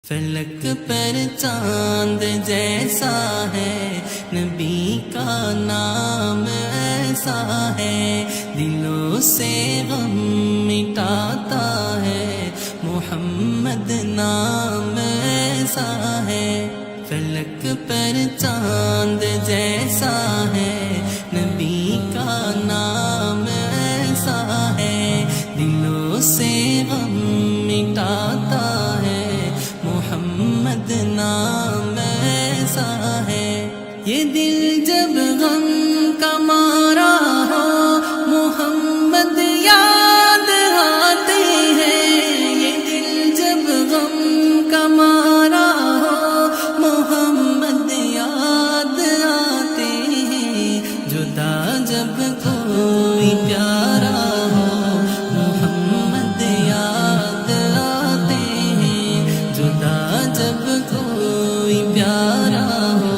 فلک پر چاند جیسا ہے، نبی کا نام ایسا ہے، دلوں سے غم مٹاتا ہے، محمد نام ایسا ہے۔ فلک پر چاند جیسا ہے، نبی کا نام ایسا ہے، دلوں سے غم مٹاتا ہے، محمد نام ایسا ہے۔ یہ دل جب غم کا مارا ہو، محمد یاد آتے ہیں، یہ دل جب غم کا مارا ہو، محمد یاد آتے ہیں، جدا جب کوئی پیارا ہو، محمد یاد آتے ہیں، جدا جب کوئی پیارا ہو،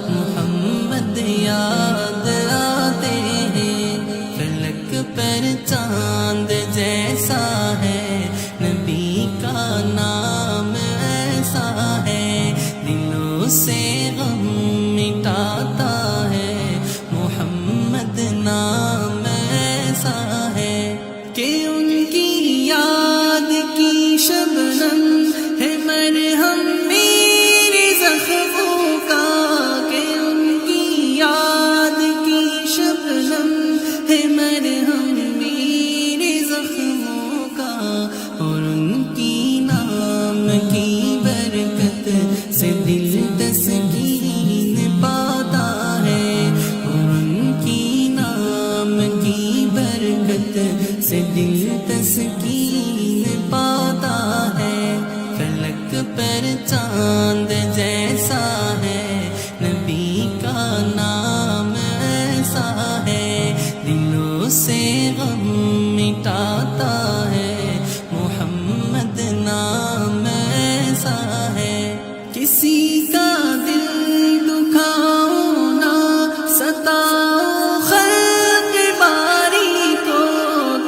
محمد یاد آتے ہیں۔ فلک پر چاند جیسا ہے، نبی کا نام ایسا ہے، دلوں سے غم مٹاتا ہے، محمد نام ایسا ہے۔ کہ ان کی یاد کی شبنم ہے مرہم میرے زخموں کا، کہ ان کی یاد کی شبنم ہے مرہم میرے زخموں کا، اور ان کی نام کی برکت سے دل تسکین پاتا ہے، اور ان کی نام کی برکت سے دل تسکین پاتا ہے۔ فلک پر چاند جیسا ہے، نبی کا نام ایسا ہے، دلوں سے غم مٹاتا ہے، محمد نام ایسا ہے۔ کسی کا دل دکھاؤ نہ ستاؤ خلق باری کو،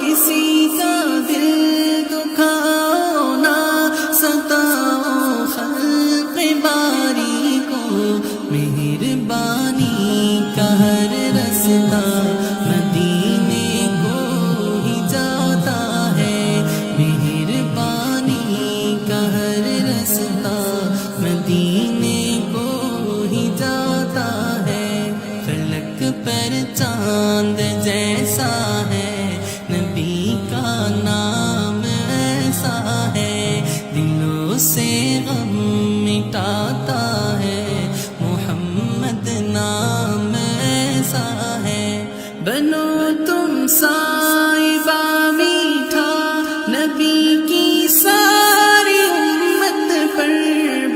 کسی کا دل دکھاؤ نہ ستاؤ خلق باری کو، مہربانی کا ہر رستہ مدینے کو ہی جاتا ہے، مہربانی کا ہر رستہ مدینے کو ہی جاتا ہے۔ فلک پر چاند جیسا ہے، نبی کا نام ایسا ہے، دلوں سے غم مٹاتا ہے، محمد نام ایسا ہے۔ بنو تم صائبہ میٹھا نبی کی ساری امت پر،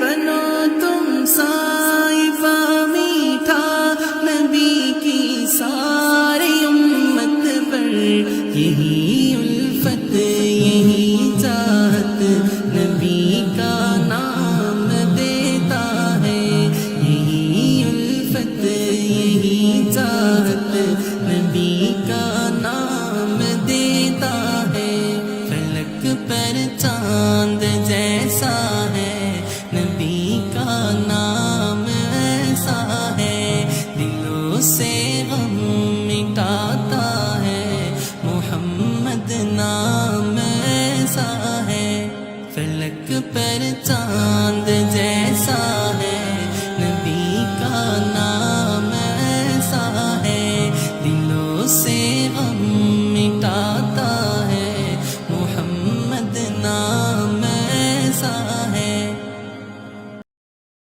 بنو تم صائبہ میٹھا نبی کی ساری امت پر، یہی الفت یہی چاہت نبی کا نام دیتا ہے، یہی الفت یہی چاہت نبی کا نام دیتا ہے۔ فلک پر چاند جیسا ہے، نبی کا نام ایسا ہے، دلوں سے غم مٹاتا ہے، محمد نام ایسا ہے۔ فلک پر چاند جیسا ہے، نبی کا نام ایسا ہے، دلوں سے غم